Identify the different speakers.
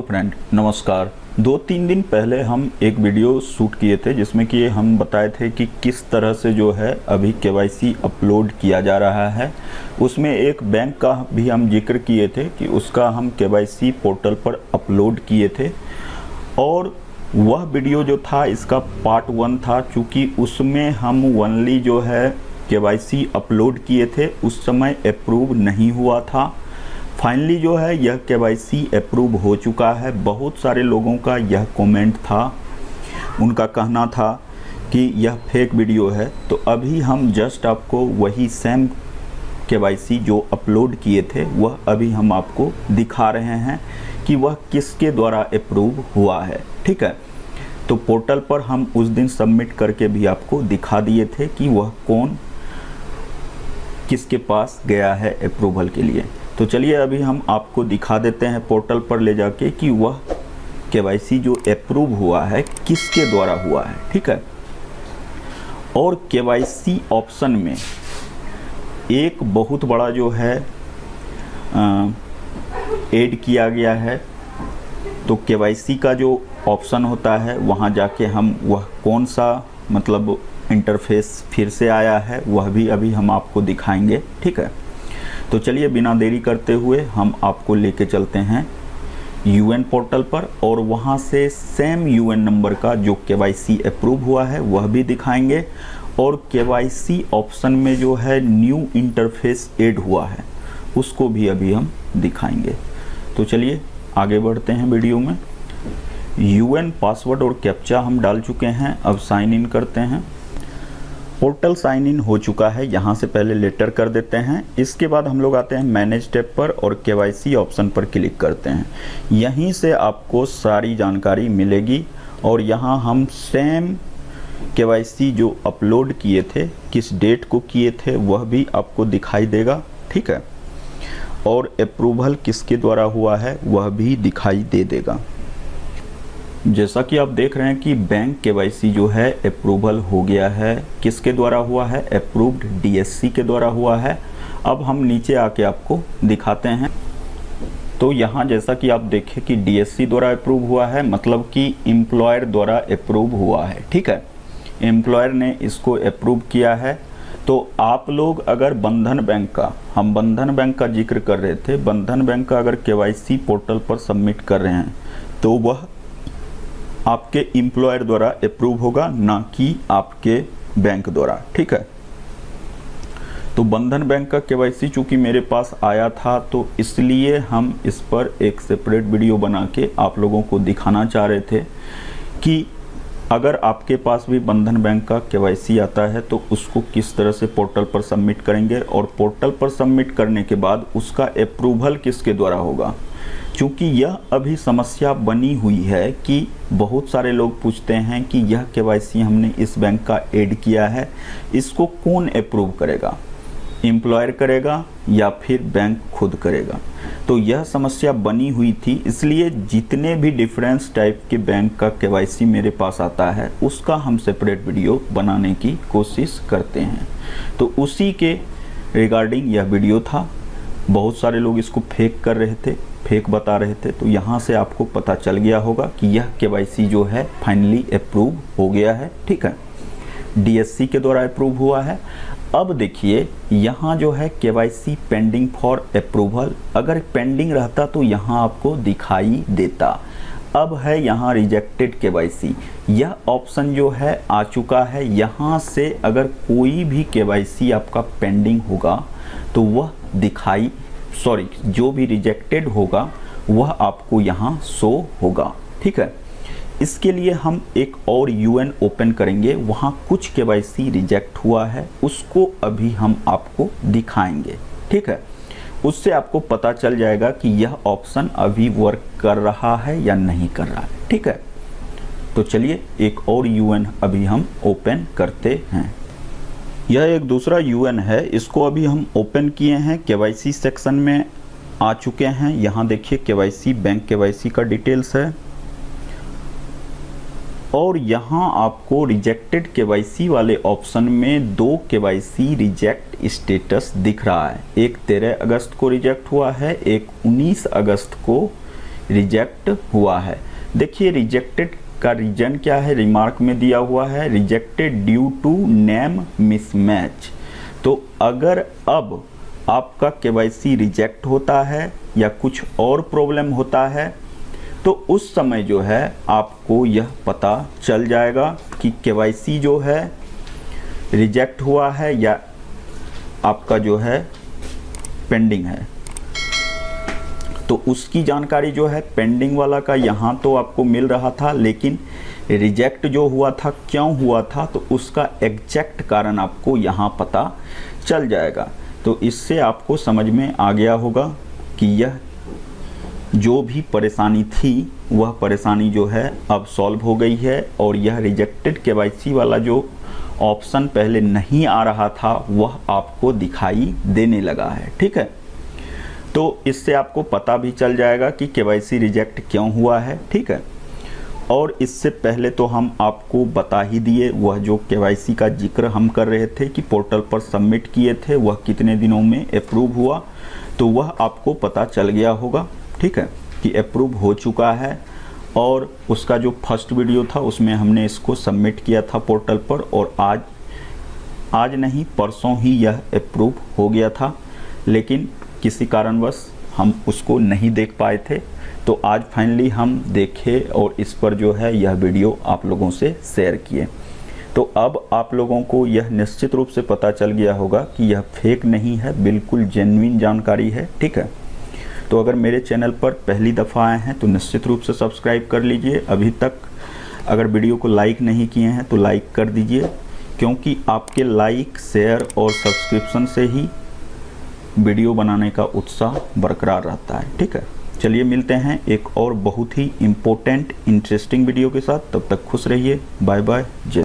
Speaker 1: Friend नमस्कार। 2-3 दिन पहले हम एक वीडियो शूट किए थे जिसमें कि हम बताए थे कि किस तरह से जो है अभी केवाईसी अपलोड किया जा रहा है। उसमें एक बैंक का भी हम जिक्र किए थे कि उसका हम केवाईसी पोर्टल पर अपलोड किए थे और वह वीडियो जो था इसका पार्ट 1 था। चूँकि उसमें हम ओनली जो है केवाईसी अपलोड किए थे, उस समय अप्रूव नहीं हुआ था। फाइनली जो है यह केवाईसी अप्रूव हो चुका है। बहुत सारे लोगों का यह कमेंट था, उनका कहना था कि यह फेक वीडियो है। तो अभी हम जस्ट आपको वही सेम केवाईसी जो अपलोड किए थे वह अभी हम आपको दिखा रहे हैं कि वह किसके द्वारा अप्रूव हुआ है। ठीक है, तो पोर्टल पर हम उस दिन सबमिट करके भी आपको दिखा दिए थे कि वह कौन किसके पास गया है अप्रूवल के लिए। तो चलिए अभी हम आपको दिखा देते हैं पोर्टल पर ले जाके कि वह केवाईसी जो अप्रूव हुआ है किसके द्वारा हुआ है। ठीक है, और केवाईसी ऑप्शन में एक बहुत बड़ा जो है ऐड किया गया है। तो केवाईसी का जो ऑप्शन होता है वहाँ जाके हम वह कौन सा मतलब इंटरफेस फिर से आया है वह भी अभी हम आपको दिखाएंगे। ठीक है, तो चलिए बिना देरी करते हुए हम आपको लेके चलते हैं यूएन पोर्टल पर और वहाँ से सेम यूएन नंबर का जो केवाईसी अप्रूव हुआ है वह भी दिखाएंगे और केवाईसी ऑप्शन में जो है न्यू इंटरफेस ऐड हुआ है उसको भी अभी हम दिखाएंगे। तो चलिए आगे बढ़ते हैं वीडियो में। यूएन पासवर्ड और कैप्चा हम डाल चुके हैं, अब साइन इन करते हैं। पोर्टल साइन इन हो चुका है, यहाँ से पहले लेटर कर देते हैं। इसके बाद हम लोग आते हैं मैनेज टैब पर और केवाईसी ऑप्शन पर क्लिक करते हैं। यहीं से आपको सारी जानकारी मिलेगी और यहाँ हम सेम केवाईसी जो अपलोड किए थे, किस डेट को किए थे वह भी आपको दिखाई देगा। ठीक है, और अप्रूवल किसके द्वारा हुआ है वह भी दिखाई दे देगा। जैसा कि आप देख रहे हैं कि बैंक केवाईसी जो है अप्रूवल हो गया है। किसके द्वारा हुआ है? अप्रूव्ड डीएससी के द्वारा हुआ है। अब हम नीचे आके आपको दिखाते हैं। तो यहाँ जैसा कि आप देखें कि डीएससी द्वारा अप्रूव हुआ है, मतलब कि एम्प्लॉयर द्वारा अप्रूव हुआ है। ठीक है, एम्प्लॉयर ने इसको अप्रूव किया है। तो आप लोग अगर बंधन बैंक का, हम बंधन बैंक का जिक्र कर रहे थे, बंधन बैंक का अगर केवाईसी पोर्टल पर सबमिट कर रहे हैं तो वह आपके एम्प्लॉयर द्वारा अप्रूव होगा, ना कि आपके बैंक द्वारा। ठीक है, तो बंधन बैंक का केवाईसी चूंकि मेरे पास आया था तो इसलिए हम इस पर एक सेपरेट वीडियो बना के आप लोगों को दिखाना चाह रहे थे कि अगर आपके पास भी बंधन बैंक का केवाईसी आता है तो उसको किस तरह से पोर्टल पर सबमिट करेंगे और पोर्टल पर सबमिट करने के बाद उसका अप्रूवल किसके द्वारा होगा। क्योंकि यह अभी समस्या बनी हुई है कि बहुत सारे लोग पूछते हैं कि यह केवाईसी हमने इस बैंक का ऐड किया है, इसको कौन अप्रूव करेगा, एम्प्लॉयर करेगा या फिर बैंक खुद करेगा। तो यह समस्या बनी हुई थी, इसलिए जितने भी डिफरेंस टाइप के बैंक का केवाईसी मेरे पास आता है उसका हम सेपरेट वीडियो बनाने की कोशिश करते हैं। तो उसी के रिगार्डिंग यह वीडियो था। बहुत सारे लोग इसको फेक कर रहे थे, फेक बता रहे थे, तो यहाँ से आपको पता चल गया होगा कि यह केवाईसी जो है फाइनली अप्रूव हो गया है। ठीक है, डीएससी के द्वारा अप्रूव हुआ है। अब देखिए यहाँ जो है केवाईसी पेंडिंग फॉर अप्रूवल, अगर पेंडिंग रहता तो यहाँ आपको दिखाई देता। अब है यहाँ रिजेक्टेड केवाईसी, यह ऑप्शन जो है आ चुका है। यहाँ से अगर कोई भी केवाईसी आपका पेंडिंग होगा तो वह दिखाई, सॉरी, जो भी रिजेक्टेड होगा वह आपको यहाँ शो होगा। ठीक है, इसके लिए हम एक और यूएन ओपन करेंगे, वहाँ कुछ केवाईसी रिजेक्ट हुआ है उसको अभी हम आपको दिखाएंगे। ठीक है, उससे आपको पता चल जाएगा कि यह ऑप्शन अभी वर्क कर रहा है या नहीं कर रहा है। ठीक है, तो चलिए एक और यूएन अभी हम ओपन करते हैं। यह एक दूसरा यूएन है, इसको अभी हम ओपन किए हैं, केवाईसी सेक्शन में आ चुके हैं। यहाँ देखिए केवाईसी, बैंक केवाईसी का डिटेल्स है और यहाँ आपको रिजेक्टेड केवाईसी वाले ऑप्शन में 2 केवाईसी रिजेक्ट स्टेटस दिख रहा है। एक 13 अगस्त को रिजेक्ट हुआ है, एक 19 अगस्त को रिजेक्ट हुआ है। देखिए रिजेक्टेड का रीजन क्या है, रिमार्क में दिया हुआ है rejected due to name mismatch. तो अगर अब आपका केवाईसी रिजेक्ट होता है या कुछ और प्रॉब्लम होता है तो उस समय जो है आपको यह पता चल जाएगा कि केवाईसी जो है रिजेक्ट हुआ है या आपका जो है पेंडिंग है। तो उसकी जानकारी जो है पेंडिंग वाला का यहाँ तो आपको मिल रहा था, लेकिन रिजेक्ट जो हुआ था क्यों हुआ था तो उसका एग्जैक्ट कारण आपको यहाँ पता चल जाएगा। तो इससे आपको समझ में आ गया होगा कि यह जो भी परेशानी थी वह परेशानी जो है अब सॉल्व हो गई है और यह रिजेक्टेड केवाईसी वाला जो ऑप्शन पहले नहीं आ रहा था वह आपको दिखाई देने लगा है। ठीक है, तो इससे आपको पता भी चल जाएगा कि केवाईसी रिजेक्ट क्यों हुआ है। ठीक है, और इससे पहले तो हम आपको बता ही दिए, वह जो केवाईसी का जिक्र हम कर रहे थे कि पोर्टल पर सबमिट किए थे वह कितने दिनों में अप्रूव हुआ, तो वह आपको पता चल गया होगा। ठीक है, कि अप्रूव हो चुका है और उसका जो फर्स्ट वीडियो था उसमें हमने इसको सबमिट किया था पोर्टल पर और आज नहीं परसों ही यह अप्रूव हो गया था, लेकिन किसी कारणवश हम उसको नहीं देख पाए थे। तो आज फाइनली हम देखे और इस पर जो है यह वीडियो आप लोगों से शेयर किए। तो अब आप लोगों को यह निश्चित रूप से पता चल गया होगा कि यह फेक नहीं है, बिल्कुल जेन्युइन जानकारी है। ठीक है, तो अगर मेरे चैनल पर पहली दफ़ा आए हैं तो निश्चित रूप से सब्सक्राइब कर लीजिए। अभी तक अगर वीडियो को लाइक नहीं किए हैं तो लाइक कर दीजिए, क्योंकि आपके लाइक, शेयर और सब्सक्रिप्शन से ही वीडियो बनाने का उत्साह बरकरार रहता है। ठीक है, चलिए मिलते हैं एक और बहुत ही इम्पोर्टेंट इंटरेस्टिंग वीडियो के साथ। तब तक खुश रहिए। Bye bye. जय